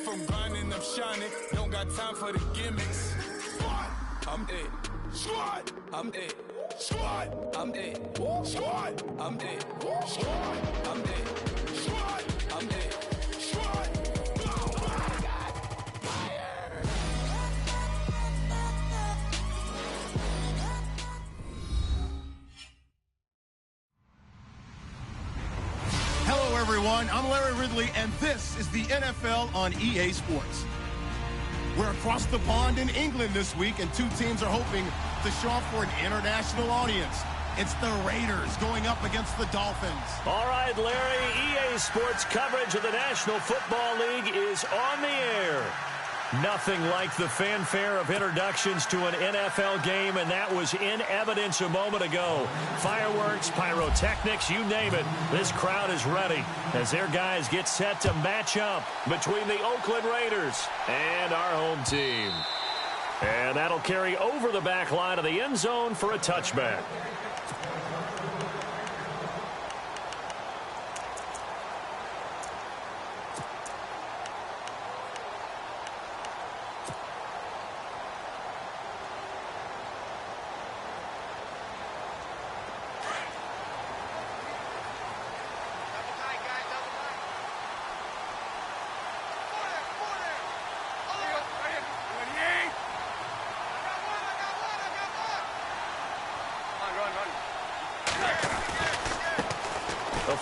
If I'm grinding, I'm shining. Don't got time for the gimmicks. Squad, I'm it. Squad, I'm it. Squad, I'm it. Squad, I'm it. Squad, I'm it. Squad, I'm it. Squad. Oh my God, fire! Hello, everyone. I'm Larry Ridley, and this is the NFL on EA Sports. We're across the pond in England this week, and two teams are hoping to show up for an international audience. It's the Raiders going up against the Dolphins. All right, Larry, EA Sports coverage of the National Football League is on the air. Nothing like the fanfare of introductions to an NFL game, and that was in evidence a moment ago. Fireworks, pyrotechnics, you name it. This crowd is ready as their guys get set to match up between the Oakland Raiders and our home team. And that'll carry over the back line of the end zone for a touchback.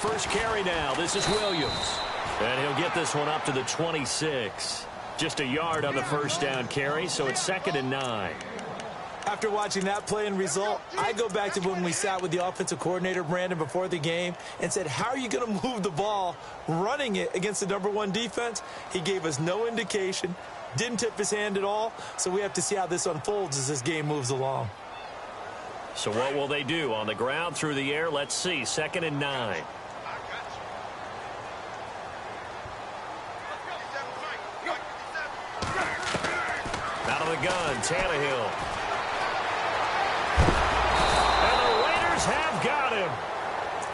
First carry now. This is Williams. And he'll get this one up to the 26. Just a yard on the first down carry, so it's 2nd and 9. After watching that play and result, I go back to when we sat with the offensive coordinator, Brandon, before the game and said, how are you going to move the ball running it against the #1 defense? He gave us no indication, didn't tip his hand at all, so we have to see how this unfolds as this game moves along. So what will they do? On the ground, through the air? Let's see. 2nd and 9. Out of the gun, Tannehill. And the Raiders have got him.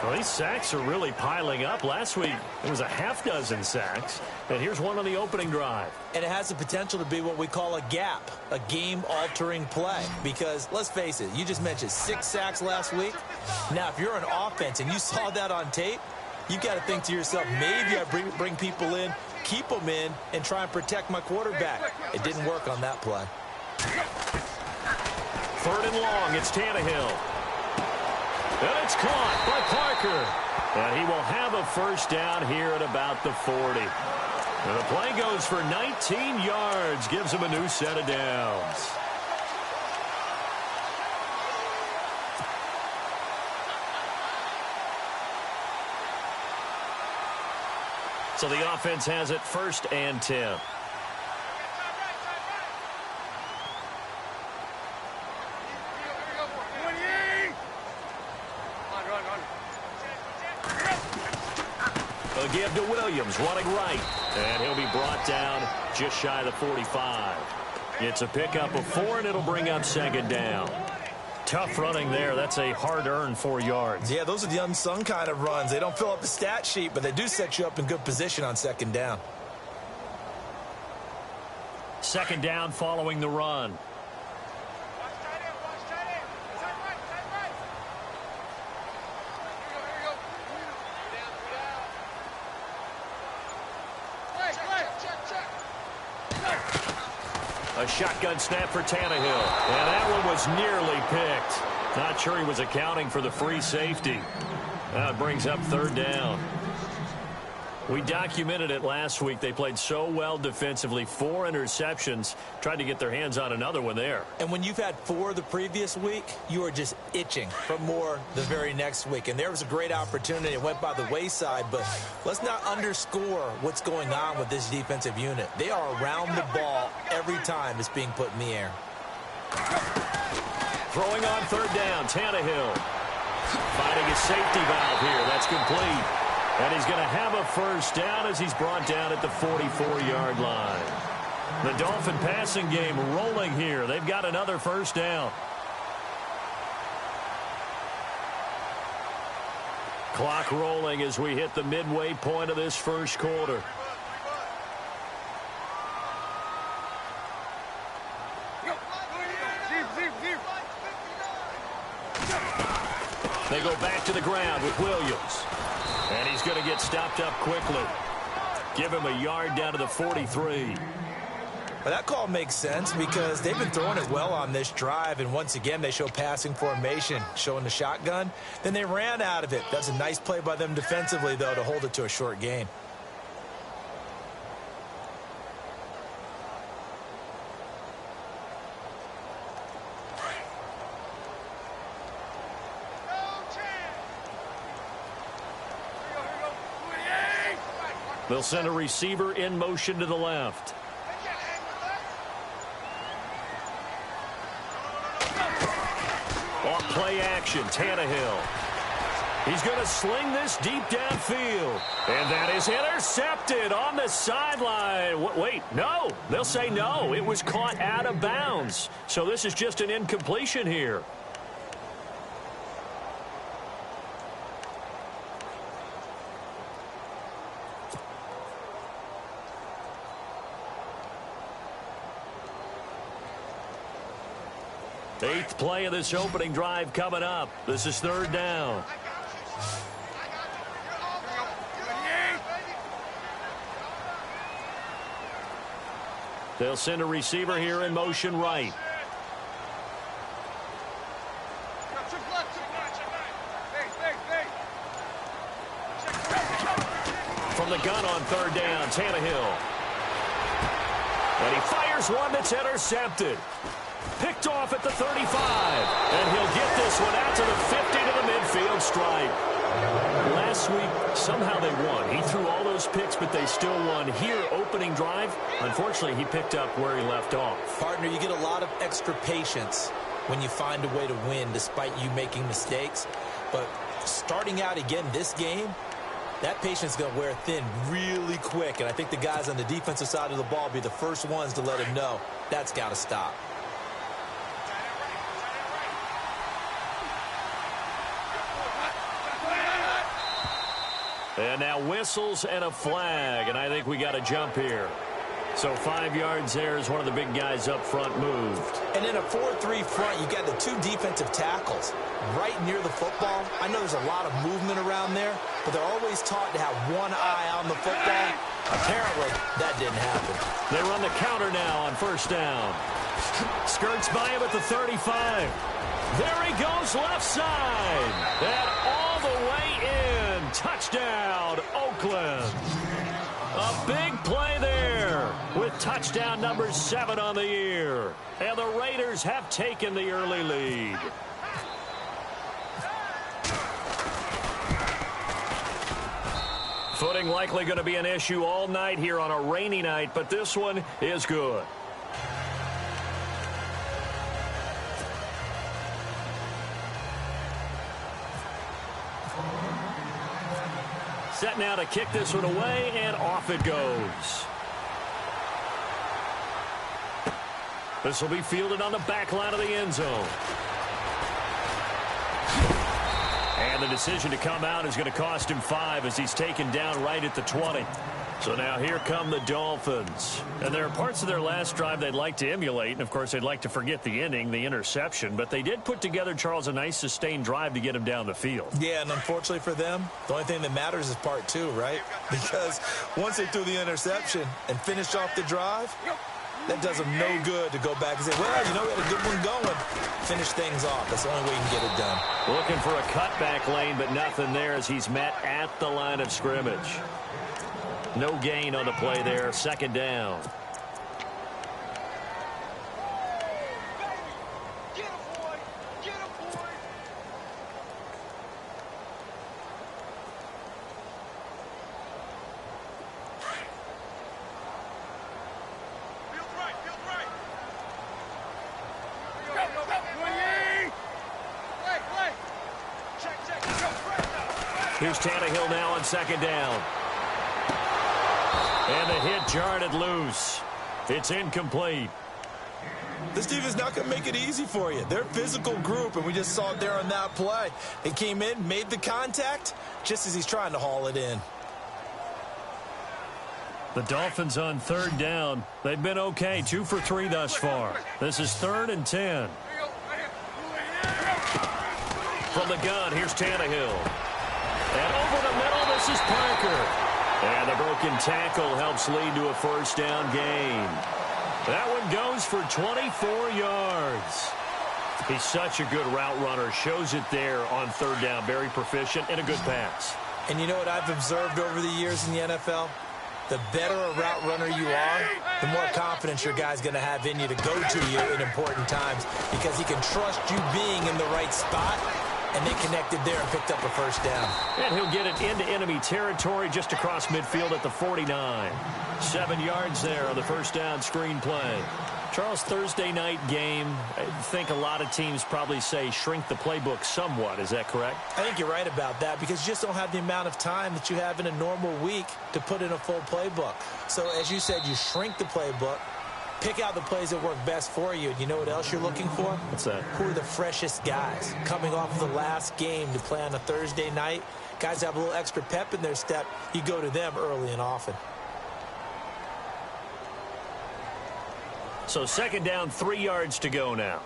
Well, these sacks are really piling up. Last week, it was a half-dozen sacks. And here's one on the opening drive. And it has the potential to be what we call a gap, a game-altering play. Because, let's face it, you just mentioned 6 sacks last week. Now, if you're an offense and you saw that on tape, you've got to think to yourself, maybe I bring people in, keep them in, and try and protect my quarterback. It didn't work on that play. 3rd and long, it's Tannehill. And it's caught by Parker. And he will have a first down here at about the 40. And the play goes for 19 yards, gives him a new set of downs. So the offense has it 1st and 10. A give to Williams, running right. And he'll be brought down just shy of the 45. It's a pickup of 4, and it'll bring up 2nd down. Tough running there. That's a hard-earned 4 yards. Yeah, those are the unsung kind of runs. They don't fill up the stat sheet, but they do set you up in good position on 2nd down. 2nd down following the run. A shotgun snap for Tannehill. And that one was nearly picked. Not sure he was accounting for the free safety. That brings up 3rd down. We documented it last week. They played so well defensively. 4 interceptions. Tried to get their hands on another one there. And when you've had 4 the previous week, you are just itching for more the very next week. And there was a great opportunity. It went by the wayside. But let's not underscore what's going on with this defensive unit. They are around the ball every time it's being put in the air. Throwing on 3rd down, Tannehill. Finding a safety valve here. That's complete. And he's going to have a first down as he's brought down at the 44-yard line. The Dolphin passing game rolling here. They've got another first down. Clock rolling as we hit the midway point of this first quarter. They go back to the ground with Williams. And he's going to get stopped up quickly. Give him a yard down to the 43. Well, that call makes sense because they've been throwing it well on this drive, and once again they show passing formation, showing the shotgun. Then they ran out of it. That's a nice play by them defensively, though, to hold it to a short gain. They'll send a receiver in motion to the left. Off play action, Tannehill. He's going to sling this deep downfield. And that is intercepted on the sideline. Wait, no. They'll say no. It was caught out of bounds. So this is just an incompletion here. Eighth play of this opening drive coming up. This is third down. They'll send a receiver here in motion right. From the gun on third down, Tannehill. And he fires one that's intercepted. Picked off at the 35. And he'll get this one out to the 50 to the midfield stripe. Last week, somehow they won. He threw all those picks, but they still won. Here, opening drive, unfortunately, he picked up where he left off. Partner, you get a lot of extra patience when you find a way to win despite you making mistakes. But starting out again this game, that patience is going to wear thin really quick. And I think the guys on the defensive side of the ball will be the first ones to let him know that's got to stop. And now whistles and a flag, and I think we got a jump here. So 5 yards there as one of the big guys up front moved. And in a 4-3 front, you got the two defensive tackles right near the football. I know there's a lot of movement around there, but they're always taught to have one eye on the football. Apparently, that didn't happen. They run the counter now on first down. Skirts by him at the 35. There he goes left side. And all the way in. Touchdown, Oakland. A big play there with touchdown number 7 on the year. And the Raiders have taken the early lead. Footing likely going to be an issue all night here on a rainy night, but this one is good. Set now to kick this one away, and off it goes. This will be fielded on the back line of the end zone. And the decision to come out is going to cost him 5 as he's taken down right at the 20. So now here come the Dolphins. And there are parts of their last drive they'd like to emulate. And, of course, they'd like to forget the inning, the interception. But they did put together, Charles, a nice sustained drive to get him down the field. Yeah, and unfortunately for them, the only thing that matters is part 2, right? Because once they threw the interception and finished off the drive, that does them no good to go back and say, well, you know, we had a good one going. Finish things off. That's the only way you can get it done. Looking for a cutback lane, but nothing there as he's met at the line of scrimmage. No gain on the play there. Second down. Here's Tannehill now on second down. And the hit jarred it loose. It's incomplete. This defense is not going to make it easy for you. They're a physical group, and we just saw it there on that play. They came in, made the contact, just as he's trying to haul it in. The Dolphins on third down. They've been okay, 2 for 3 thus far. This is 3rd and 10. From the gun, here's Tannehill. And over the middle, this is Parker. And the broken tackle helps lead to a first down gain. That one goes for 24 yards. He's such a good route runner. Shows it there on third down. Very proficient and a good pass. And you know what I've observed over the years in the NFL? The better a route runner you are, the more confidence your guy's going to have in you to go to you in important times because he can trust you being in the right spot, and they connected there and picked up a first down. And he'll get it into enemy territory just across midfield at the 49. 7 yards there on the first down screen play. Charles, Thursday night game, I think a lot of teams probably say shrink the playbook somewhat. Is that correct? I think you're right about that because you just don't have the amount of time that you have in a normal week to put in a full playbook. So, as you said, you shrink the playbook, pick out the plays that work best for you. You know what else you're looking for? What's that? Who are the freshest guys coming off the last game to play on a Thursday night? Guys have a little extra pep in their step. You go to them early and often. So second down, 3 yards to go now.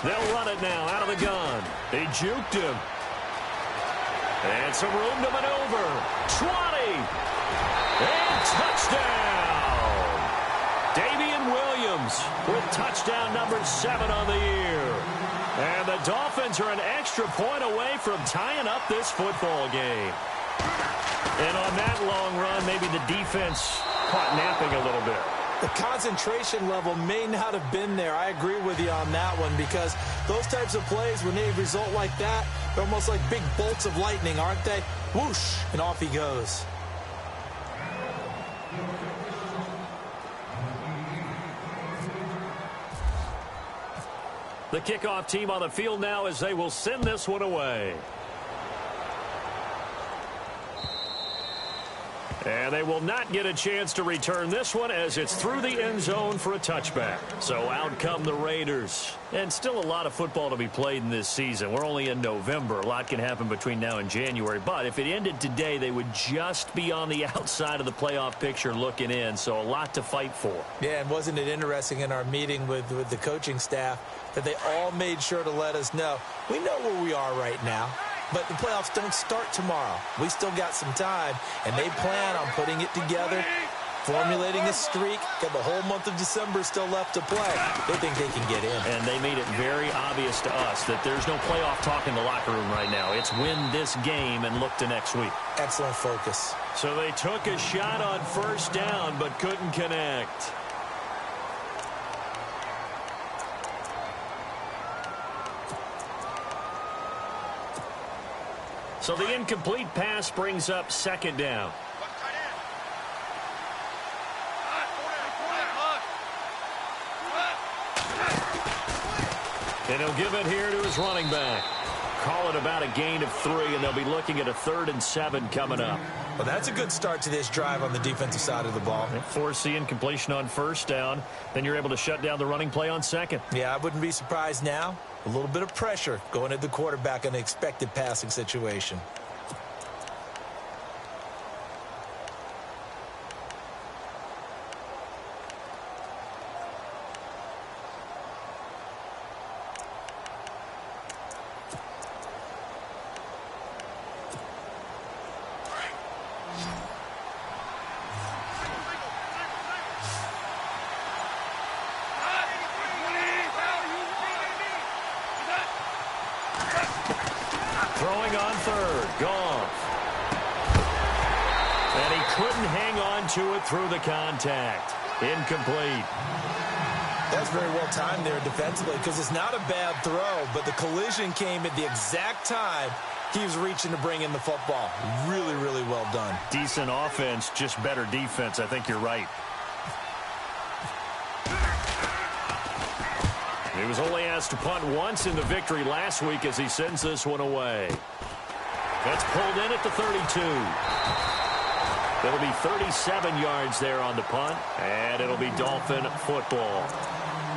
They'll run it now out of the gun. They juked him. And some room to maneuver. 20. And touchdown. Damian Williams with touchdown number 7 on the year. And the Dolphins are an extra point away from tying up this football game. And on that long run, maybe the defense caught napping a little bit. The concentration level may not have been there. I agree with you on that one because those types of plays, when they result like that, they're almost like big bolts of lightning, aren't they? Whoosh, and off he goes. The kickoff team on the field now as they will send this one away. And they will not get a chance to return this one as it's through the end zone for a touchback. So out come the Raiders. And still a lot of football to be played in this season. We're only in November. A lot can happen between now and January. But if it ended today, they would just be on the outside of the playoff picture looking in. So a lot to fight for. Yeah, and wasn't it interesting in our meeting with the coaching staff that they all made sure to let us know, we know where we are right now. But the playoffs don't start tomorrow. We still got some time, and they plan on putting it together, formulating a streak, got the whole month of December still left to play. They think they can get in. And they made it very obvious to us that there's no playoff talk in the locker room right now. It's win this game and look to next week. Excellent focus. So they took a shot on first down but couldn't connect. So the incomplete pass brings up second down. And he'll give it here to his running back. Call it about a gain of 3, and they'll be looking at a 3rd and 7 coming up. Well, that's a good start to this drive on the defensive side of the ball. Force the incompletion on first down. Then you're able to shut down the running play on second. Yeah, I wouldn't be surprised now. A little bit of pressure going at the quarterback in an expected passing situation. Throwing on third. Goff. And he couldn't hang on to it through the contact. Incomplete. That's very well timed there defensively because it's not a bad throw, but the collision came at the exact time he was reaching to bring in the football. Really, really well done. Decent offense, just better defense. I think you're right. He was only asked to punt once in the victory last week as he sends this one away. That's pulled in at the 32. It'll be 37 yards there on the punt, and it'll be Dolphin football.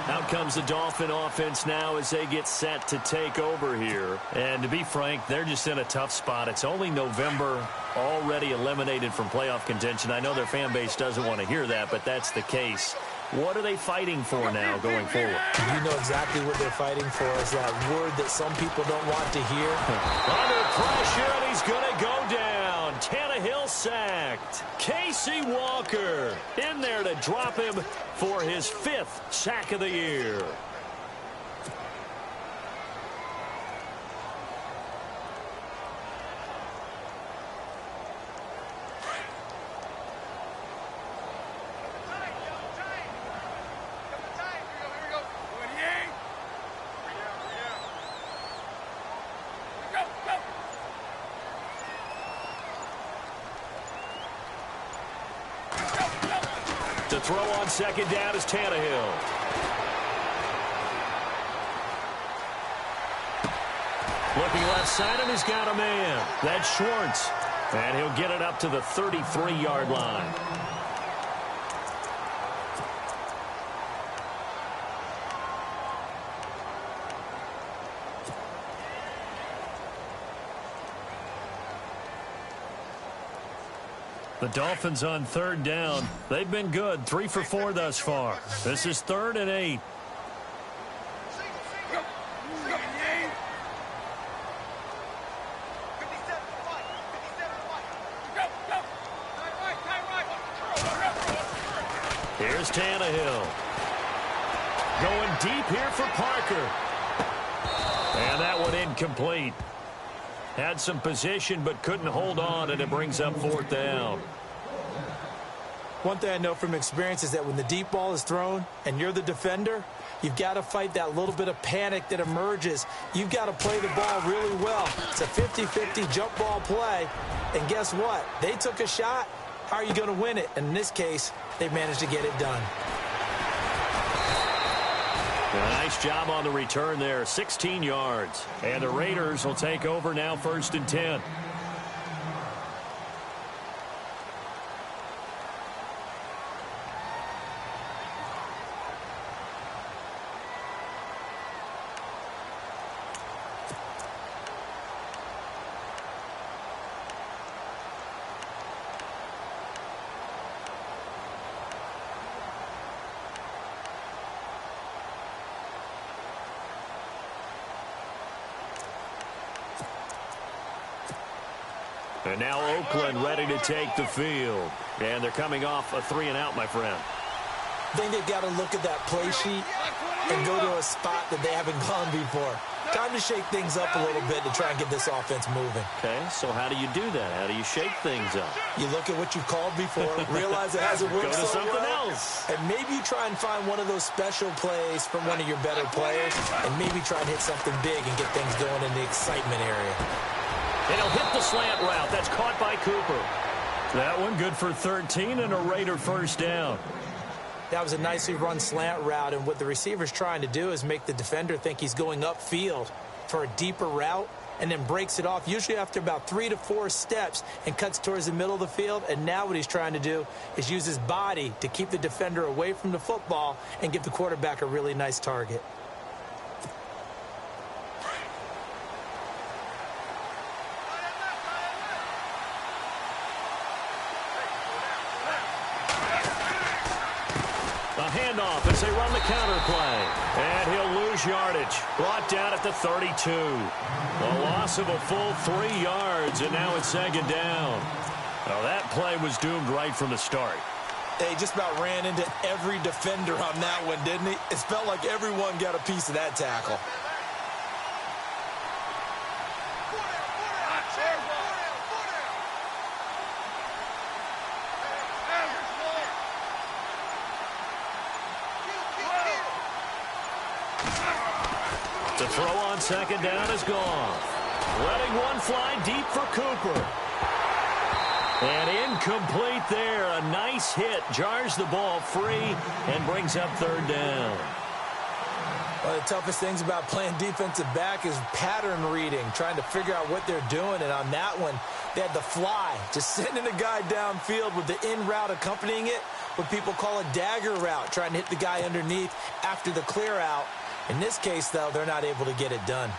Out comes the Dolphin offense now as they get set to take over here. And to be frank, they're just in a tough spot. It's only November, already eliminated from playoff contention. I know their fan base doesn't want to hear that, but that's the case. What are they fighting for now going forward? You know exactly what they're fighting for is that word that some people don't want to hear. Under pressure, and he's going to go down. Tannehill sacked. Casey Walker in there to drop him for his 5th sack of the year. To throw on second down is Tannehill. Looking left side, and he's got a man. That's Schwartz. And he'll get it up to the 33-yard line. The Dolphins on 3rd down. They've been good. 3 for 4 thus far. This is 3rd and 8. Here's Tannehill. Going deep here for Parker. And that one incomplete. Had some position but couldn't hold on, and it brings up 4th down. One thing I know from experience is that when the deep ball is thrown and you're the defender, you've got to fight that little bit of panic that emerges. You've got to play the ball really well. It's a 50-50 jump ball play. And guess what? They took a shot. How are you going to win it? And in this case, they managed to get it done. Nice job on the return there, 16 yards. And the Raiders will take over now, 1st and 10. And now Oakland ready to take the field. And they're coming off a 3-and-out, my friend. I think they've got to look at that play sheet and go to a spot that they haven't gone before. Time to shake things up a little bit to try and get this offense moving. Okay, so how do you do that? How do you shake things up? You look at what you've called before, realize it hasn't worked Go to so something well, else. and maybe you try and find one of those special plays from one of your better players, and maybe try and hit something big and get things going in the excitement area. And he'll hit the slant route. That's caught by Cooper. That one good for 13 and a Raider 1st down. That was a nicely run slant route, and what the receiver's trying to do is make the defender think he's going upfield for a deeper route and then breaks it off, usually after about 3 to 4 steps, and cuts towards the middle of the field. And now what he's trying to do is use his body to keep the defender away from the football and give the quarterback a really nice target. Handoff as they run the counter play. And he'll lose yardage. Brought down at the 32. A loss of a full 3 yards, and now it's 2nd down. Well, that play was doomed right from the start. They just about ran into every defender on that one, didn't he? It felt like everyone got a piece of that tackle. The throw on 2nd down is gone. Letting one fly deep for Cooper. And incomplete there. A nice hit. Jars the ball free and brings up 3rd down. One of the toughest things about playing defensive back is pattern reading, trying to figure out what they're doing. And on that one, they had the fly, just sending a guy downfield with the in route accompanying it. what people call a dagger route, trying to hit the guy underneath after the clear out. In this case, though, they're not able to get it done.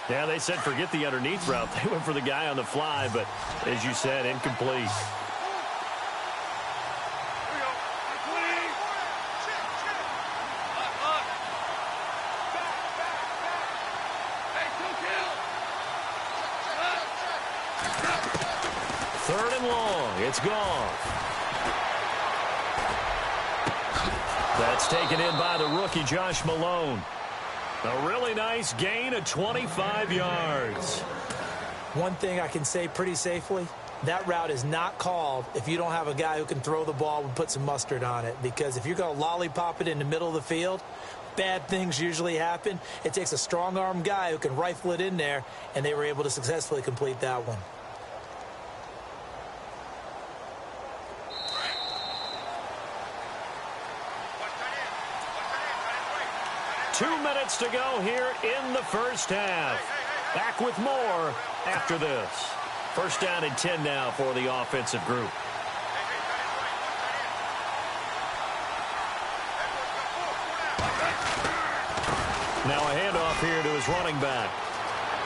Yeah, they said forget the underneath route. They went for the guy on the fly, but as you said, incomplete. Third and long. It's gone. That's taken in by the rookie, Josh Malone. A really nice gain of 25 yards. One thing I can say pretty safely, that route is not called if you don't have a guy who can throw the ball and put some mustard on it. Because if you're going to lollipop it in the middle of the field, bad things usually happen. It takes a strong-arm guy who can rifle it in there, and they were able to successfully complete that one. 2 minutes to go here in the first half. Back with more after this. First down and 10 now for the offensive group. Now a handoff here to his running back.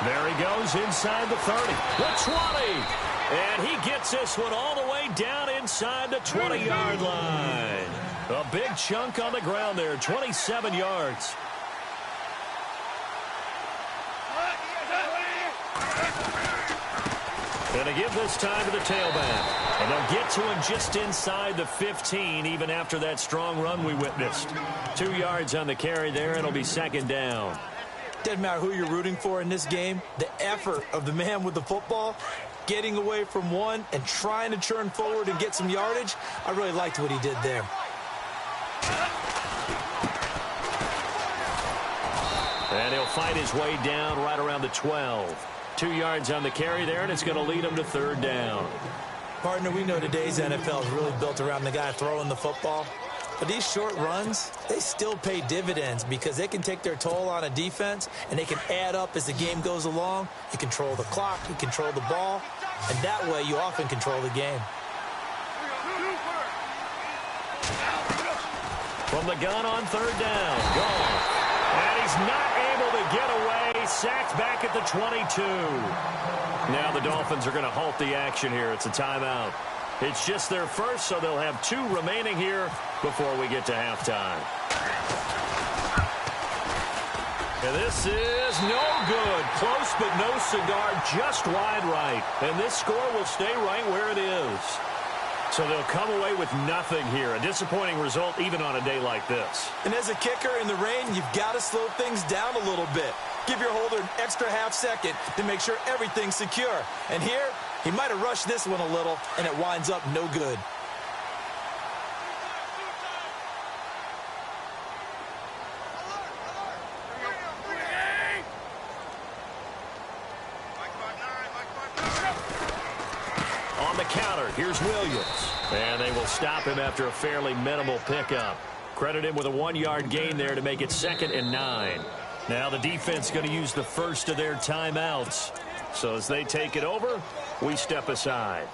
There he goes inside the 30. The 20. And he gets this one all the way down inside the 20-yard line. A big chunk on the ground there, 27 yards. Going to give this time to the tailback. And they'll get to him just inside the 15, even after that strong run we witnessed. 2 yards on the carry there, and it'll be second down. Doesn't matter who you're rooting for in this game. The effort of the man with the football, getting away from one and trying to churn forward and get some yardage, I really liked what he did there. And he'll fight his way down right around the 12. 2 yards on the carry there, and it's going to lead him to third down. Partner, we know today's NFL is really built around the guy throwing the football. But these short runs, they still pay dividends because they can take their toll on a defense, and they can add up as the game goes along. You control the clock, you control the ball, and that way you often control the game. From the gun on third down, gone. And he's not able to get away. Sacked back at the 22. Now the Dolphins are going to halt the action here. It's a timeout. It's just their first, so they'll have 2 remaining here before we get to halftime. And this is no good. Close, but no cigar, just wide right. And this score will stay right where it is. So they'll come away with nothing here. A disappointing result even on a day like this. And as a kicker in the rain, you've got to slow things down a little bit. Give your holder an extra half second to make sure everything's secure. And here, he might have rushed this one a little, and it winds up no good. On the counter, here's Williams. And they will stop him after a fairly minimal pickup. Credit him with a 1-yard gain there to make it 2nd and 9. Now the defense going to use the first of their timeouts. So as they take it over, we step aside.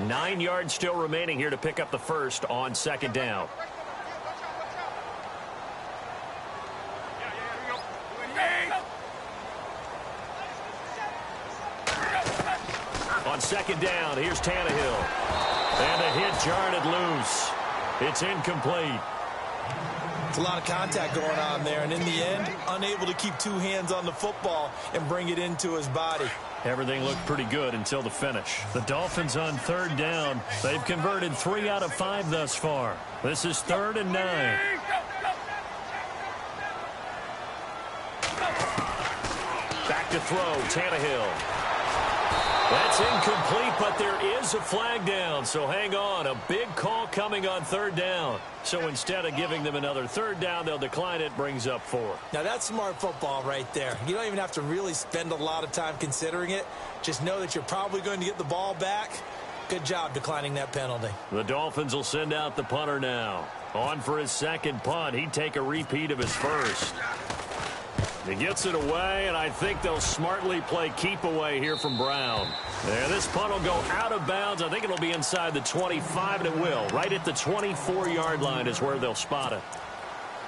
Nine yards still remaining here to pick up the first on second down. On second down, here's Tannehill. And a hit jarred it loose. It's incomplete. It's a lot of contact going on there, and in the end, unable to keep 2 hands on the football and bring it into his body. Everything looked pretty good until the finish. The Dolphins on third down. They've converted 3 out of 5 thus far. This is 3rd and 9. Back to throw, Tannehill. That's incomplete, but there is a flag down, so hang on. A big call coming on third down. So instead of giving them another third down, they'll decline it, brings up 4. Now, that's smart football right there. You don't even have to really spend a lot of time considering it. Just know that you're probably going to get the ball back. Good job declining that penalty. The Dolphins will send out the punter now. On for his second punt. He'd take a repeat of his first. He gets it away, and I think they'll smartly play keep away here from Brown. And this punt will go out of bounds. I think it'll be inside the 25, and it will. Right at the 24-yard line is where they'll spot it.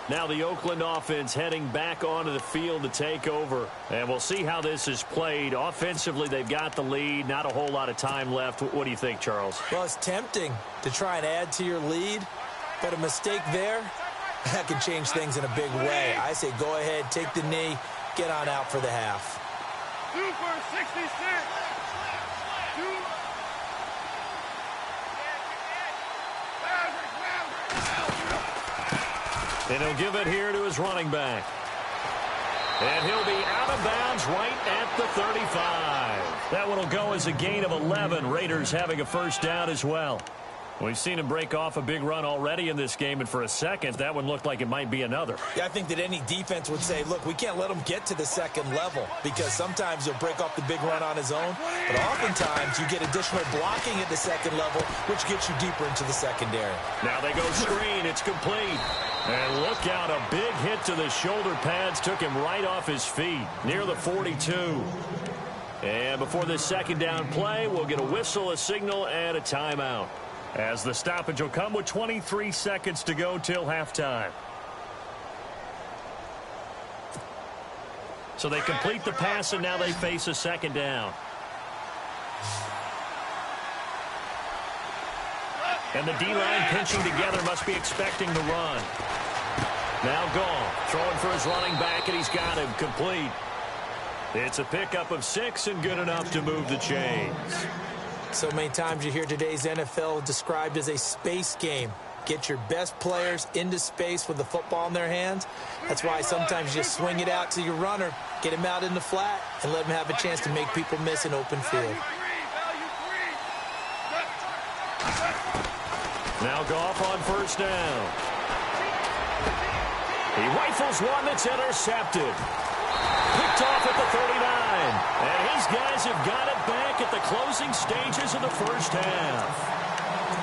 Now the Oakland offense heading back onto the field to take over. And we'll see how this is played. Offensively, they've got the lead. Not a whole lot of time left. What do you think, Charles? Well, it's tempting to try and add to your lead, but a mistake there, that can change things in a big way. I say go ahead, take the knee, get on out for the half. 2 for 66. 2. And he'll give it here to his running back. And he'll be out of bounds right at the 35. That one will go as a gain of 11. Raiders having a first down as well. We've seen him break off a big run already in this game, and for a second, that one looked like it might be another. Yeah, I think that any defense would say, look, we can't let him get to the second level, because sometimes he'll break off the big run on his own, but oftentimes you get additional blocking at the second level, which gets you deeper into the secondary. Now they go screen. It's complete. And look out, a big hit to the shoulder pads took him right off his feet, near the 42. And before this second down play, we'll get a whistle, a signal, and a timeout, as the stoppage will come with 23 seconds to go till halftime. So they complete the pass, and now they face a second down. And the D-line pinching together, must be expecting the run. Now gone, throwing for his running back, and he's got him complete. It's a pickup of 6 and good enough to move the chains. So many times you hear today's NFL described as a space game. Get your best players into space with the football in their hands. That's why sometimes you just swing it out to your runner, get him out in the flat, and let him have a chance to make people miss an open field. Now Goff on first down. He rifles one that's intercepted. Picked off at the 39. And his guys have got it back at the closing stages of the first half.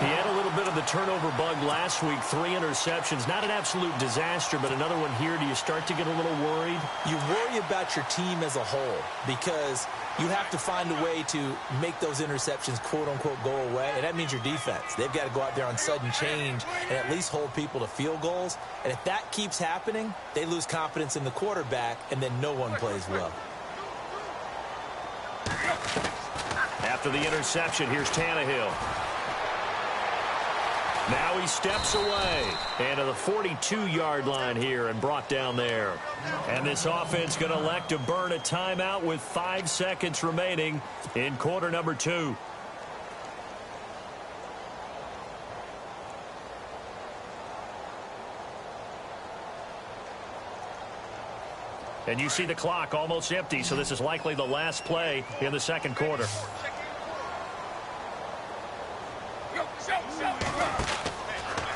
He had a little bit of the turnover bug last week, 3 interceptions. Not an absolute disaster, but another one here. Do you start to get a little worried? You worry about your team as a whole because you have to find a way to make those interceptions, quote-unquote, go away, and that means your defense. They've got to go out there on sudden change and at least hold people to field goals. And if that keeps happening, they lose confidence in the quarterback, and then no one plays well. After the interception, here's Tannehill. Now he steps away and to the 42-yard line here and brought down there. And this offense going to elect to burn a timeout with 5 seconds remaining in quarter number 2. And you see the clock almost empty, so this is likely the last play in the second quarter.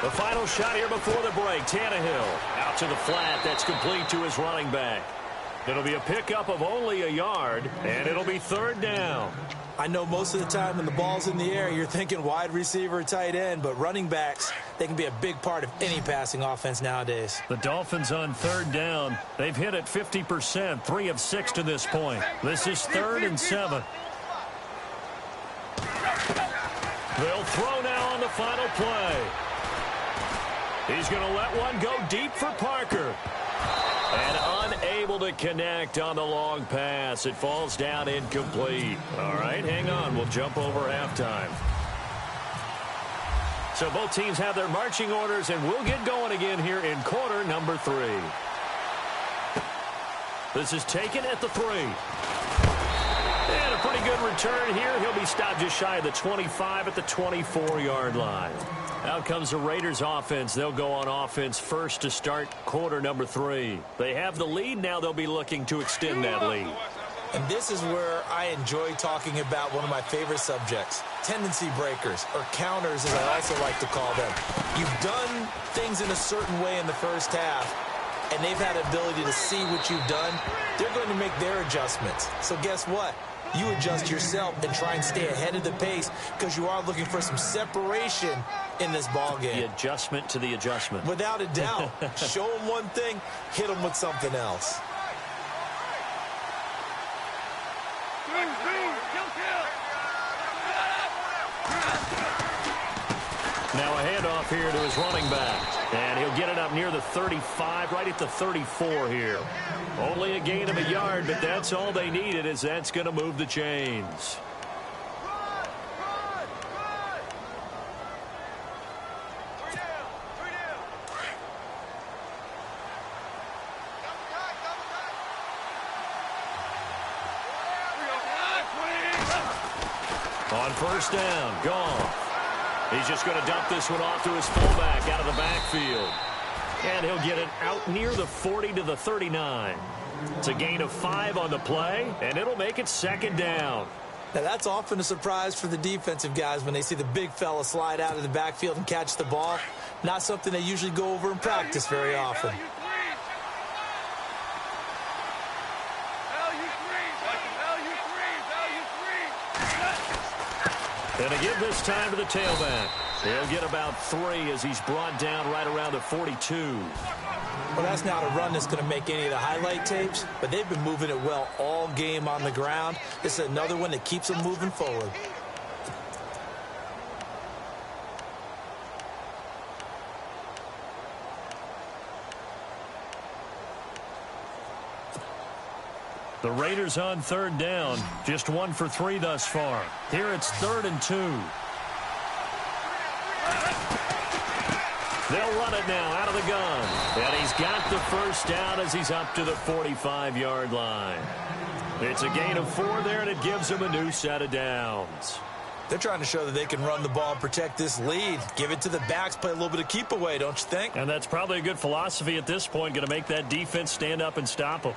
The final shot here before the break. Tannehill out to the flat. That's complete to his running back. It'll be a pickup of only a yard, and it'll be third down. I know most of the time when the ball's in the air, you're thinking wide receiver, tight end, but running backs, they can be a big part of any passing offense nowadays. The Dolphins on third down. They've hit it 50%, 3 of 6 to this point. This is 3rd and 7. They'll throw now on the final play. He's going to let one go deep for Parker. And unable to connect on the long pass. It falls down incomplete. All right, hang on. We'll jump over halftime. So both teams have their marching orders, and we'll get going again here in quarter number 3. This is taken at the 3. And a pretty good return here. He'll be stopped just shy of the 25 at the 24-yard line. Out comes the Raiders offense. They'll go on offense first to start quarter number 3. They have the lead. Now they'll be looking to extend that lead. And this is where I enjoy talking about one of my favorite subjects, tendency breakers, or counters as I also like to call them. You've done things in a certain way in the first half, and they've had the ability to see what you've done. They're going to make their adjustments. So guess what? You adjust yourself and try and stay ahead of the pace because you are looking for some separation in this ball game. The adjustment to the adjustment. Without a doubt. Show them one thing, hit them with something else. Now a handoff here to his running back. And he'll get it up near the 35, right at the 34 here. Only a gain of a yard, but that's all they needed, as that's going to move the chains. On first down, Goff. He's just going to dump this one off to his fullback out of the backfield. And he'll get it out near the 40 to the 39. It's a gain of 5 on the play, and it'll make it second down. Now, that's often a surprise for the defensive guys when they see the big fella slide out of the backfield and catch the ball. Not something they usually go over in practice very often. And to give this time to the tailback. He'll get about 3 as he's brought down right around the 42. Well, that's not a run that's going to make any of the highlight tapes, but they've been moving it well all game on the ground. This is another one that keeps them moving forward. The Raiders on third down, just 1 for 3 thus far. Here it's 3rd and 2. They'll run it now out of the gun. And he's got the first down as he's up to the 45-yard line. It's a gain of 4 there, and it gives him a new set of downs. They're trying to show that they can run the ball and protect this lead. Give it to the backs, play a little bit of keep away, don't you think? And that's probably a good philosophy at this point, going to make that defense stand up and stop them.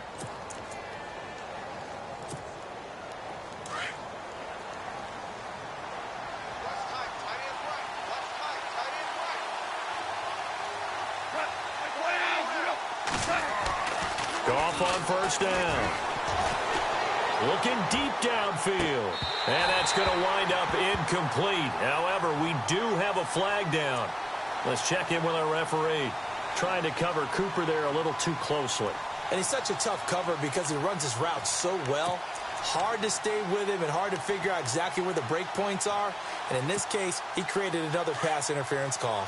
Goff on first down. Looking deep downfield. And that's going to wind up incomplete. However, we do have a flag down. Let's check in with our referee. Trying to cover Cooper there a little too closely. And he's such a tough cover because he runs his route so well. Hard to stay with him and hard to figure out exactly where the break points are. And in this case, he created another pass interference call.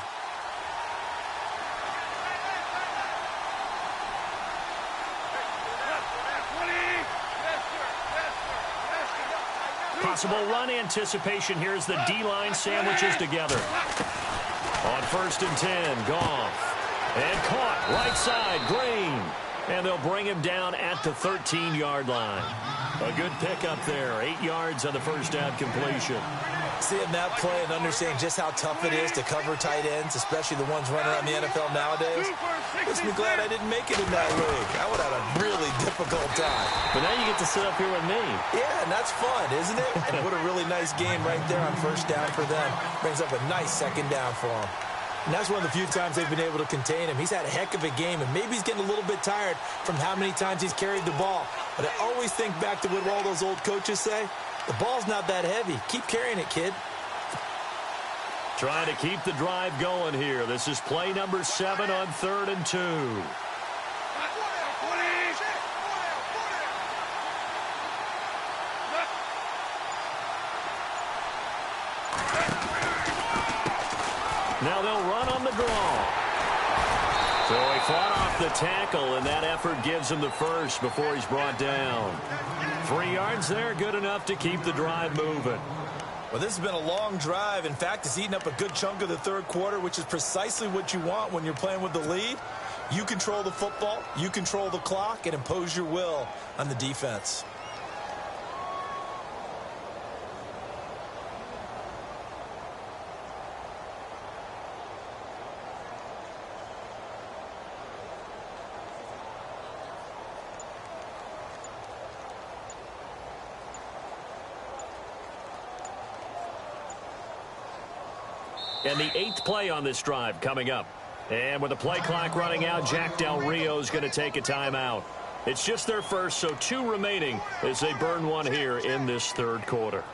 Possible run anticipation here as the D-line sandwiches together. On 1st and 10, Goff. And caught right side, Green. And they'll bring him down at the 13-yard line. A good pickup there, 8 yards on the first down completion. Seeing that play and understanding just how tough it is to cover tight ends, especially the ones running around the NFL nowadays, makes me glad I didn't make it in that league. I would have had a really difficult time. But now you get to sit up here with me. Yeah, and that's fun, isn't it? And what a really nice game right there on first down for them. Brings up a nice second down for them. And that's one of the few times they've been able to contain him. He's had a heck of a game, and maybe he's getting a little bit tired from how many times he's carried the ball. But I always think back to what all those old coaches say. The ball's not that heavy. Keep carrying it, kid. Trying to keep the drive going here. This is play number 7 on 3rd and 2. Now they'll run on the draw. So he fought off the tackle, and that effort gives him the first before he's brought down. 3 yards there, good enough to keep the drive moving. Well, this has been a long drive. In fact, it's eaten up a good chunk of the third quarter, which is precisely what you want when you're playing with the lead. You control the football, you control the clock, and impose your will on the defense. And the 8th play on this drive coming up. And with the play clock running out, Jack Del Rio is going to take a timeout. It's just their first, so 2 remaining as they burn one here in this third quarter.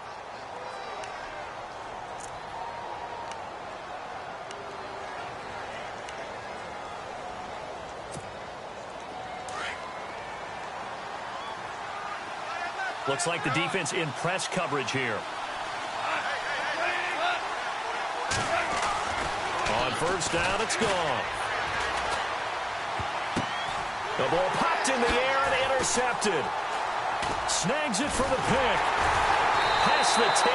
Looks like the defense in press coverage here. On first down, it's gone. The ball popped in the air and intercepted. Snags it for the pick. Past the 10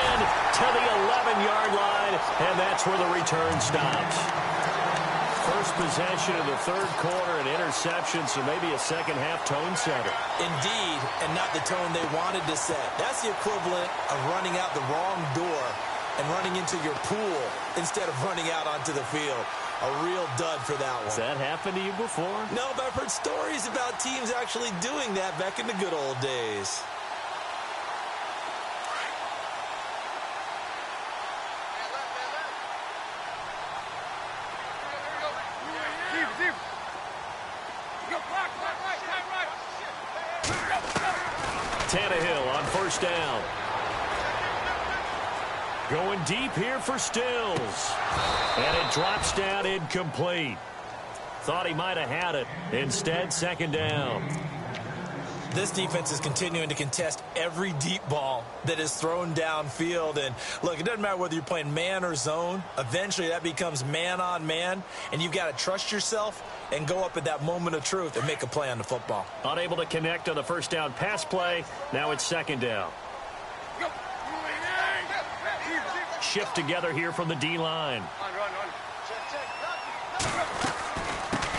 to the 11-yard line, and that's where the return stops. First possession of the third quarter, an interception, so maybe a second-half tone setter. Indeed, and not the tone they wanted to set. That's the equivalent of running out the wrong door and running into your pool instead of running out onto the field. A real dud for that one. Has that happened to you before? No, but I've heard stories about teams actually doing that back in the good old days. Tannehill on first down. Going deep here for Stills. And it drops down incomplete. Thought he might have had it. Instead, second down. This defense is continuing to contest every deep ball that is thrown downfield. And, look, it doesn't matter whether you're playing man or zone. Eventually, that becomes man on man. And you've got to trust yourself and go up at that moment of truth and make a play on the football. Unable to connect on the first down pass play. Now it's second down. Shift together here from the D-line.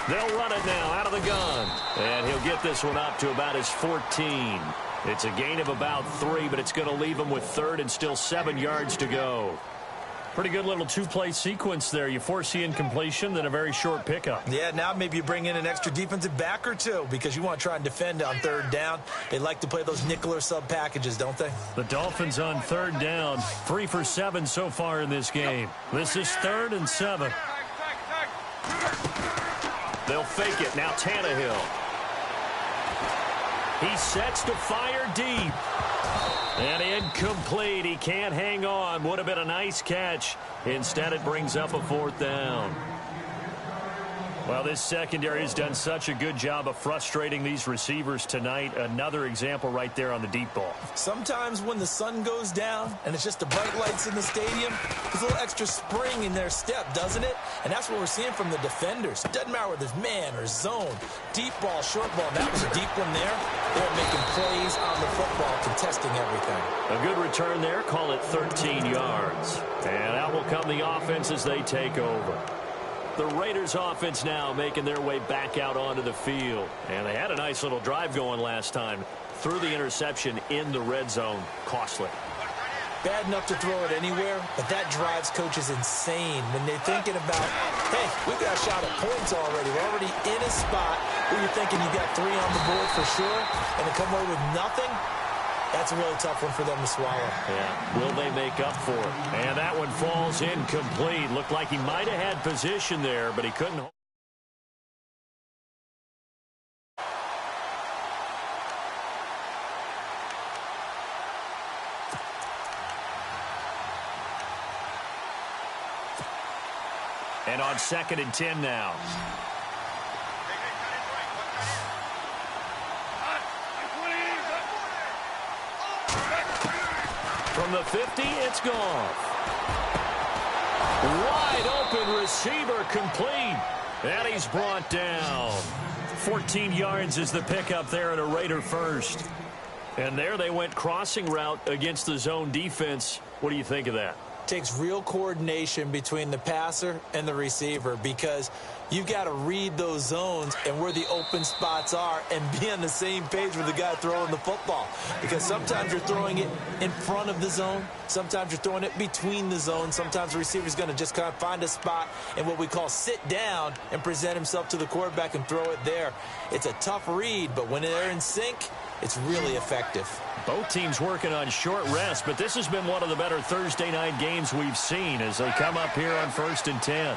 They'll run it now out of the gun. And he'll get this one up to about his 14. It's a gain of about 3, but it's going to leave him with third and still 7 yards to go. Pretty good little 2-play sequence there. You force the incompletion, then a very short pickup. Yeah, now maybe you bring in an extra defensive back or two because you want to try and defend on third down. They like to play those nickel or sub packages, don't they? The Dolphins on third down, 3 for 7 so far in this game. This is 3rd and 7. They'll fake it. Now Tannehill. He sets to fire deep. And incomplete. He can't hang on. Would have been a nice catch. Instead, it brings up a 4th down. Well, this secondary has done such a good job of frustrating these receivers tonight. Another example right there on the deep ball. Sometimes when the sun goes down and it's just the bright lights in the stadium, there's a little extra spring in their step, doesn't it? And that's what we're seeing from the defenders. It doesn't matter whether it's man or zone, deep ball, short ball. That was a deep one there. They're making plays on the football, contesting everything. A good return there. Call it 13 yards. And out will come the offense as they take over. The Raiders offense now making their way back out onto the field. And they had a nice little drive going last time. Threw the interception in the red zone. Costly. Bad enough to throw it anywhere, but that drives coaches insane when they're thinking about, hey, we've got a shot at points already. We're already in a spot where you're thinking you got 3 on the board for sure, and to come away with nothing, that's a really tough one for them to swallow. Yeah. Will they make up for it? And that one falls incomplete. Looked like he might have had position there, but he couldn't. And on 2nd and 10 now. From the 50, it's gone. Wide open receiver complete. And he's brought down. 14 yards is the pickup there at a Raider first. And there they went crossing route against the zone defense. What do you think of that? Takes real coordination between the passer and the receiver because you've got to read those zones and where the open spots are and be on the same page with the guy throwing the football. Because sometimes you're throwing it in front of the zone. Sometimes you're throwing it between the zones. Sometimes the receiver's going to just kind of find a spot and what we call sit down and present himself to the quarterback and throw it there. It's a tough read, but when they're in sync, it's really effective. Both teams working on short rest, but this has been one of the better Thursday night games we've seen as they come up here on 1st and 10.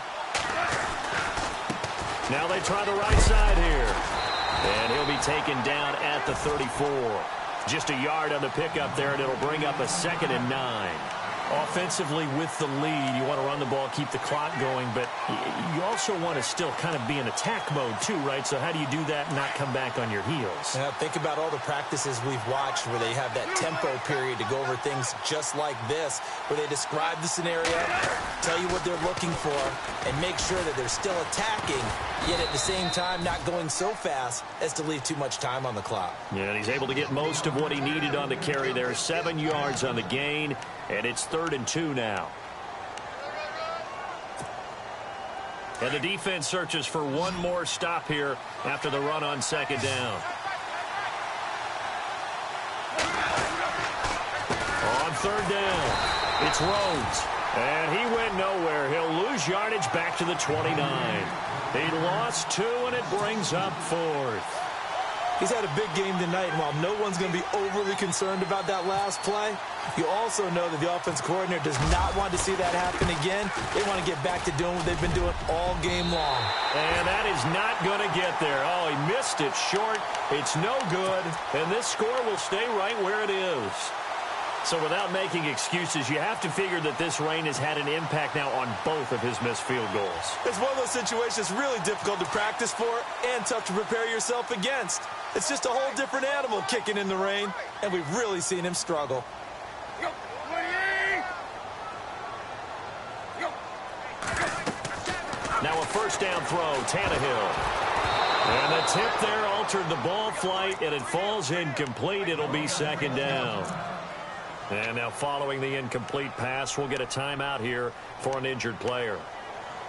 Now they try the right side here. And he'll be taken down at the 34. Just a yard on the pickup there, and it'll bring up a 2nd and 9. Offensively with the lead, you want to run the ball, keep the clock going, but you also want to still kind of be in attack mode too, right? So how do you do that and not come back on your heels? Yeah, think about all the practices we've watched where they have that tempo period to go over things just like this, where they describe the scenario, tell you what they're looking for, and make sure that they're still attacking, yet at the same time not going so fast as to leave too much time on the clock. Yeah, and he's able to get most of what he needed on the carry there. 7 yards on the gain, and it's 3rd and 2 now. And the defense searches for one more stop here after the run on 2nd down. On 3rd down, it's Rhodes. And he went nowhere. He'll lose yardage back to the 29. He lost 2, and it brings up 4th. He's had a big game tonight, and while no one's going to be overly concerned about that last play, you also know that the offense coordinator does not want to see that happen again. They want to get back to doing what they've been doing all game long. And that is not going to get there. Oh, he missed it short. It's no good, and this score will stay right where it is. So without making excuses, you have to figure that this rain has had an impact now on both of his missed field goals. It's one of those situations really difficult to practice for and tough to prepare yourself against. It's just a whole different animal kicking in the rain, and we've really seen him struggle. Now a 1st down throw, Tannehill. And the tip there altered the ball flight, and it falls incomplete. It'll be 2nd down. And now following the incomplete pass, we'll get a timeout here for an injured player.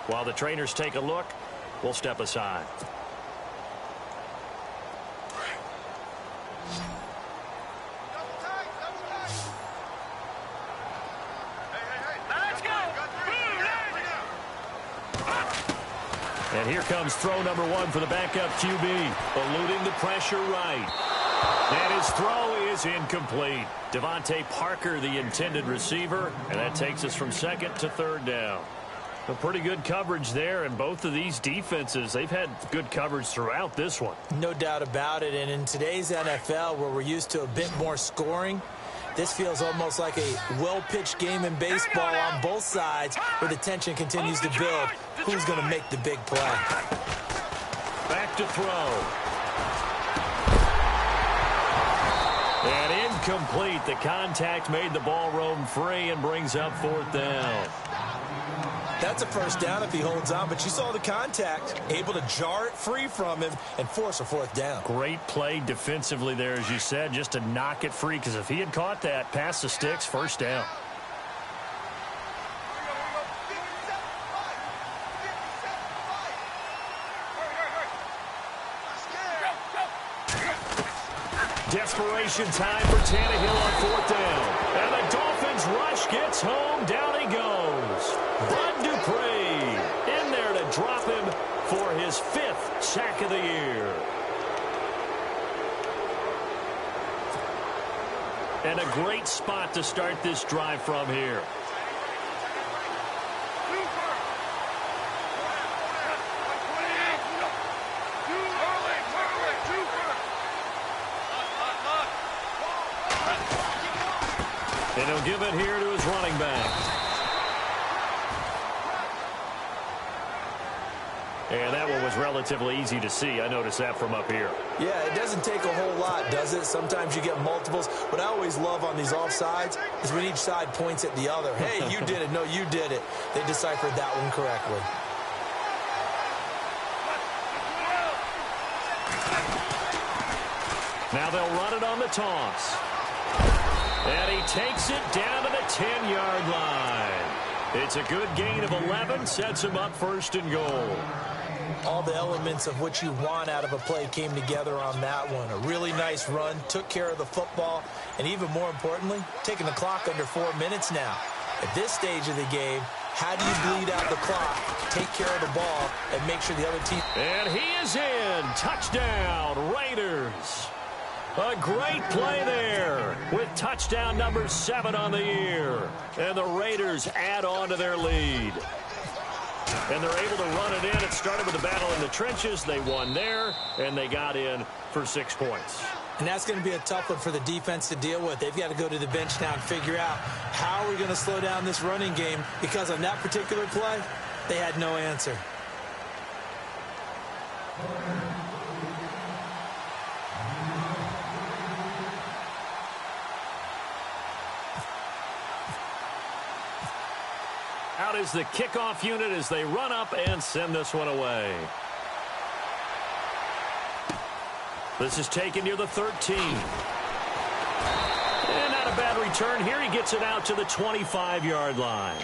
While the trainers take a look, we'll step aside. And here comes throw number 1 for the backup QB, eluding the pressure right. And his throw is incomplete. Devontae Parker, the intended receiver, and that takes us from 2nd to 3rd down. A pretty good coverage there, and both of these defenses, they've had good coverage throughout this one. No doubt about it, and in today's NFL, where we're used to a bit more scoring, this feels almost like a well-pitched game in baseball on both sides, where the tension continues to build. Who's going to make the big play? Back to throw. And incomplete. The contact made the ball roam free and brings up 4th down. That's a 1st down if he holds on, but you saw the contact, able to jar it free from him and force a 4th down. Great play defensively there, as you said, just to knock it free, because if he had caught that, past the sticks, 1st down. Desperation time for Tannehill on 4th down. And the Dolphins rush gets home. Down he goes. Bud Dupree in there to drop him for his 5th sack of the year. And a great spot to start this drive from here. And he'll give it here to his running back. And that one was relatively easy to see. I noticed that from up here. Yeah, it doesn't take a whole lot, does it? Sometimes you get multiples. What I always love on these offsides is when each side points at the other. Hey, you did it. No, you did it. They deciphered that one correctly. Now they'll run it on the toss. And he takes it down to the 10-yard line. It's a good gain of 11, sets him up 1st and goal. All the elements of what you want out of a play came together on that one. A really nice run, took care of the football, and even more importantly, taking the clock under 4 minutes now. At this stage of the game, how do you bleed out the clock, take care of the ball, and make sure the other team... And he is in. Touchdown, Raiders. A great play there with touchdown number 7 on the year. And the Raiders add on to their lead. And they're able to run it in. It started with a battle in the trenches. They won there, and they got in for 6 points. And that's going to be a tough one for the defense to deal with. They've got to go to the bench now and figure out how are we going to slow down this running game, because on that particular play, they had no answer. Out is the kickoff unit as they run up and send this one away. This is taken near the 13. And not a bad return here. He gets it out to the 25-yard line.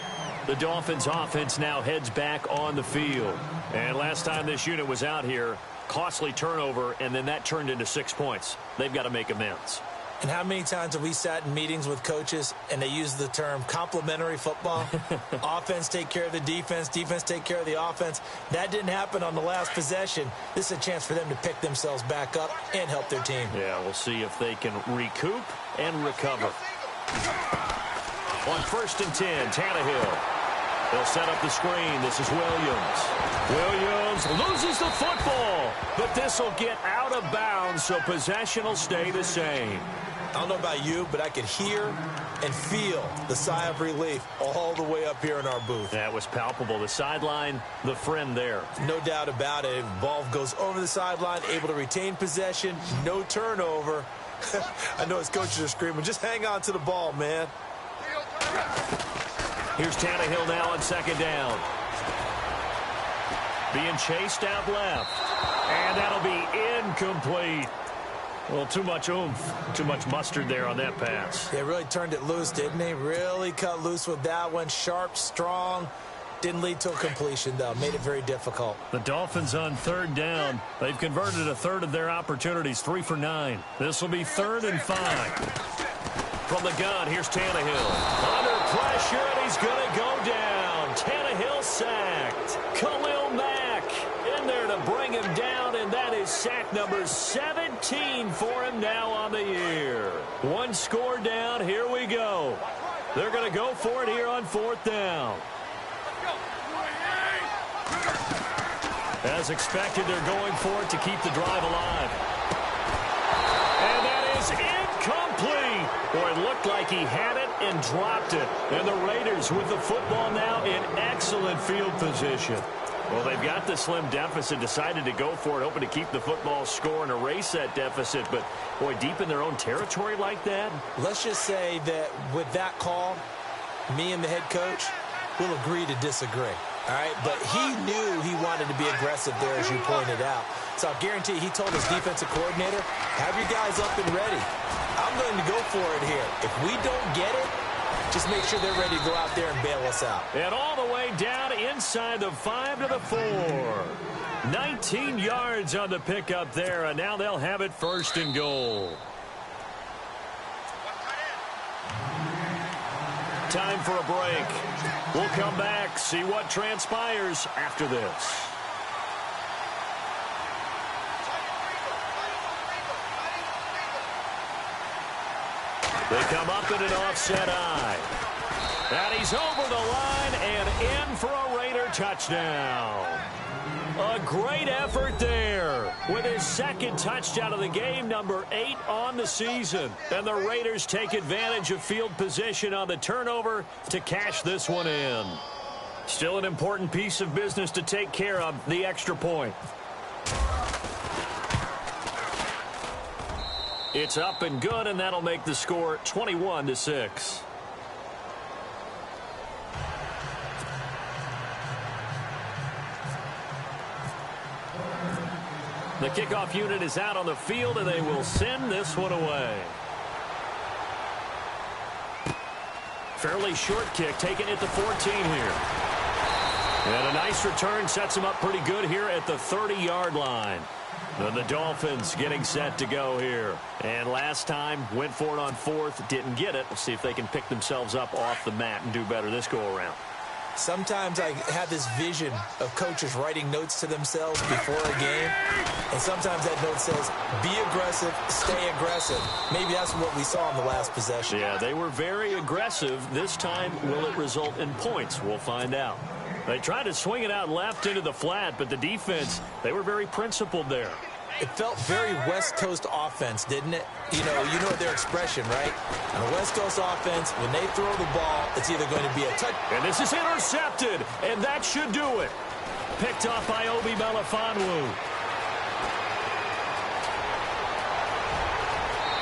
The Dolphins offense now heads back on the field. And last time this unit was out here, costly turnover, and then that turned into 6 points. They've got to make amends. And how many times have we sat in meetings with coaches and they use the term complementary football? Offense take care of the defense, defense take care of the offense. That didn't happen on the last possession. This is a chance for them to pick themselves back up and help their team. Yeah, we'll see if they can recoup and recover. On 1st and 10, Tannehill. They'll set up the screen. This is Williams. Williams loses the football, but this will get out of bounds, so possession will stay the same. I don't know about you, but I could hear and feel the sigh of relief all the way up here in our booth. That was palpable. The sideline, the friend there. No doubt about it. Ball goes over the sideline, able to retain possession, no turnover. I know his coaches are screaming, just hang on to the ball, man. Here's Tannehill now on 2nd down. Being chased out left. And that'll be incomplete. Well, too much oomph, too much mustard there on that pass. They really turned it loose, didn't they? Really cut loose with that one. Sharp, strong. Didn't lead to a completion, though. Made it very difficult. The Dolphins on 3rd down. They've converted a third of their opportunities, 3 for 9. This will be 3rd and 5. From the gun, here's Tannehill. Under pressure, and he's going to go down. Tannehill sacked. Khalil Mack in there to bring him down, and that is sack number 17 for him now on the year. 1 score down. Here we go. They're going to go for it here on 4th down. As expected, they're going for it to keep the drive alive. And that is incomplete. Boy, it looked like he had it and dropped it. And the Raiders with the football now in excellent field position. Well, they've got the slim deficit, decided to go for it, hoping to keep the football score and erase that deficit. But, boy, deep in their own territory like that. Let's just say that with that call, me and the head coach will agree to disagree. All right, but he knew he wanted to be aggressive there, as you pointed out. So I guarantee he told his defensive coordinator, have your guys up and ready. I'm going to go for it here. If we don't get it, just make sure they're ready to go out there and bail us out. And all the way down inside the 5 to the 4. 19 yards on the pickup there, and now they'll have it 1st and goal. Time for a break. We'll come back, see what transpires after this. They come up in an offset eye. And he's over the line and in for a Raider touchdown. A great effort there with his 2nd touchdown of the game, number 8 on the season. And the Raiders take advantage of field position on the turnover to cash this one in. Still an important piece of business to take care of, the extra point. It's up and good, and that'll make the score 21-6. The kickoff unit is out on the field, and they will send this one away. Fairly short kick, taken at the 14 here. And a nice return sets them up pretty good here at the 30-yard line. And the Dolphins getting set to go here. And last time, went for it on 4th, didn't get it. We'll see if they can pick themselves up off the mat and do better this go-around. Sometimes I have this vision of coaches writing notes to themselves before a game, and sometimes that note says, be aggressive, stay aggressive. Maybe that's what we saw in the last possession. Yeah, they were very aggressive. This time, will it result in points? We'll find out. They tried to swing it out left into the flat, but the defense, they were very principled there. It felt very West Coast offense, didn't it? You know their expression, right? On the West Coast offense, when they throw the ball, it's either going to be a touch. And this is intercepted, and that should do it. Picked off by Obi Melifonwu.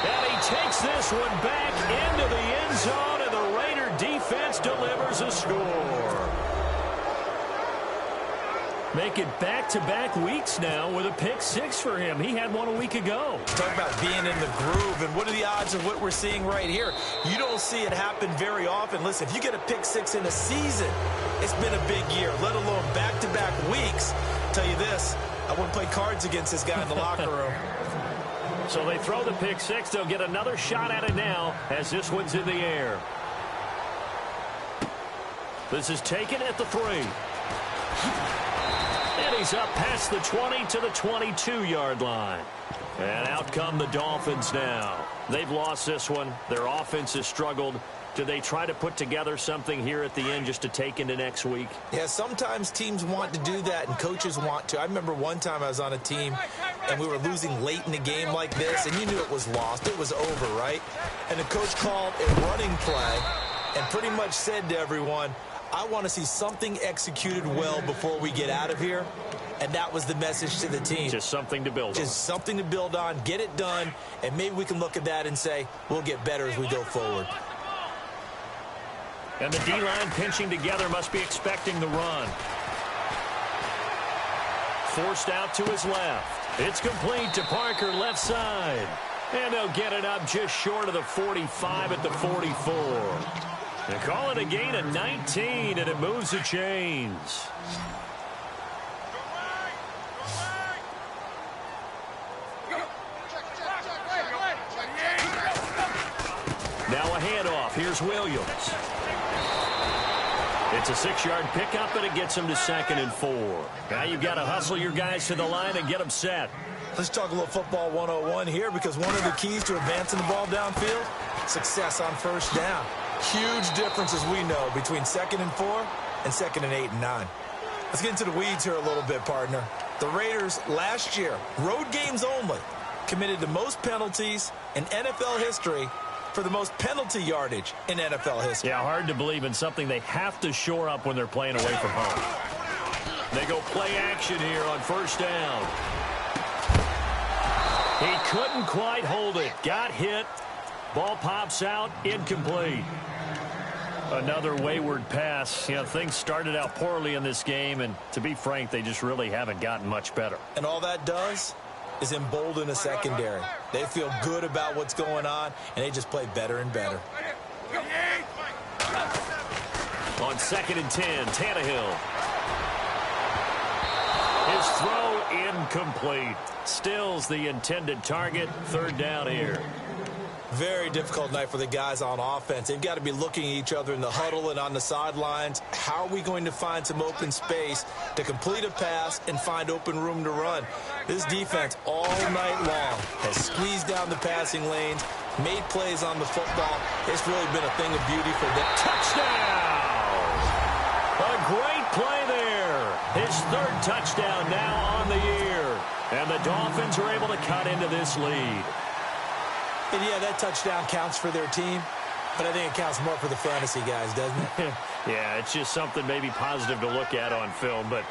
And he takes this one back into the end zone, and the Raider defense delivers a score. Make it back-to-back weeks now with a pick six for him. He had one a week ago. Talk about being in the groove, and what are the odds of what we're seeing right here? You don't see it happen very often. Listen, if you get a pick six in a season, it's been a big year, let alone back-to-back weeks. I'll tell you this, I wouldn't play cards against this guy in the locker room. So they throw the pick six. They'll get another shot at it now as this one's in the air. This is taken at the 3. And he's up past the 20 to the 22-yard line. And out come the Dolphins now. They've lost this one. Their offense has struggled. Do they try to put together something here at the end just to take into next week? Yeah, sometimes teams want to do that and coaches want to. I remember one time I was on a team and we were losing late in a game like this, and you knew it was lost. It was over, right? And the coach called a running play and pretty much said to everyone, I want to see something executed well before we get out of here. And that was the message to the team. Just something to build on. Just something to build on, get it done, and maybe we can look at that and say, we'll get better as we go forward. And the D-line pinching together must be expecting the run. Forced out to his left. It's complete to Parker, left side. And they'll get it up just short of the 45 at the 44. They call it a gain of 19, and it moves the chains. Now a handoff. Here's Williams. It's a 6-yard pickup, and it gets him to 2nd and 4. Now you've got to hustle your guys to the line and get them set. Let's talk a little football 101 here, because one of the keys to advancing the ball downfield, success on first down. Huge difference, as we know, between 2nd and 4 and 2nd and 8 and 9. Let's get into the weeds here a little bit, partner. The Raiders last year, road games only, committed the most penalties in NFL history for the most penalty yardage in NFL history. Yeah, hard to believe in something they have to shore up when they're playing away from home. They go play action here on first down. He couldn't quite hold it. Got hit. Ball pops out. Incomplete. Another wayward pass. You know, things started out poorly in this game, and to be frank, they just really haven't gotten much better. And all that does is embolden a secondary. They feel good about what's going on, and they just play better and better. On 2nd and 10, Tannehill. His throw incomplete. Stills the intended target. 3rd down here. Very difficult night for the guys on offense. They've got to be looking at each other in the huddle and on the sidelines. How are we going to find some open space to complete a pass and find open room to run? This defense all night long has squeezed down the passing lanes, made plays on the football. It's really been a thing of beauty for them. Touchdown! A great play there. His 3rd touchdown now on the year. And the Dolphins are able to cut into this lead. And yeah, that touchdown counts for their team, but I think it counts more for the fantasy guys, doesn't it? Yeah, it's just something maybe positive to look at on film, but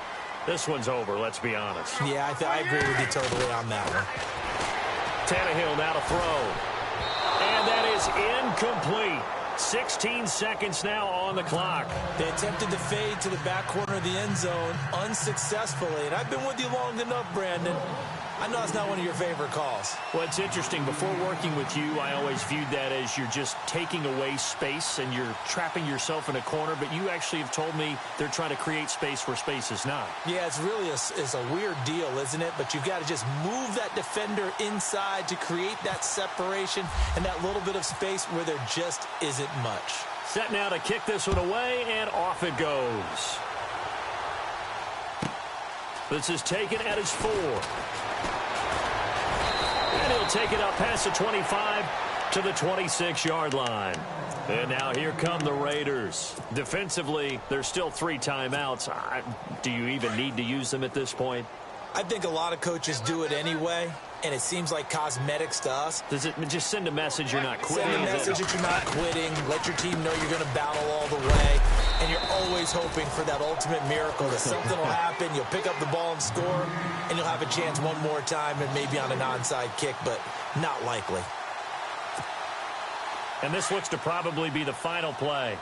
this one's over, let's be honest. Yeah, I agree with you totally on that one. Tannehill now to throw. And that is incomplete. 16 seconds now on the clock. They attempted to fade to the back corner of the end zone unsuccessfully, and I've been with you long enough, Brandon. I know it's not one of your favorite calls. Well, it's interesting. Before working with you, I always viewed that as you're just taking away space and you're trapping yourself in a corner, but you actually have told me they're trying to create space where space is not. Yeah, it's really a weird deal, isn't it? But you've got to just move that defender inside to create that separation and that little bit of space where there just isn't much. Set now to kick this one away, and off it goes. This is taken at his 4. And he'll take it up past the 25 to the 26-yard line. And now here come the Raiders. Defensively, there's still 3 timeouts. Do you even need to use them at this point? I think a lot of coaches do it anyway, and it seems like cosmetics to us. Does it just send a message you're not quitting? Send a message that you're not quitting. Let your team know you're going to battle all the way. And you're always hoping for that ultimate miracle that something will happen. You'll pick up the ball and score, and you'll have a chance one more time and maybe on an onside kick, but not likely. And this looks to probably be the final play.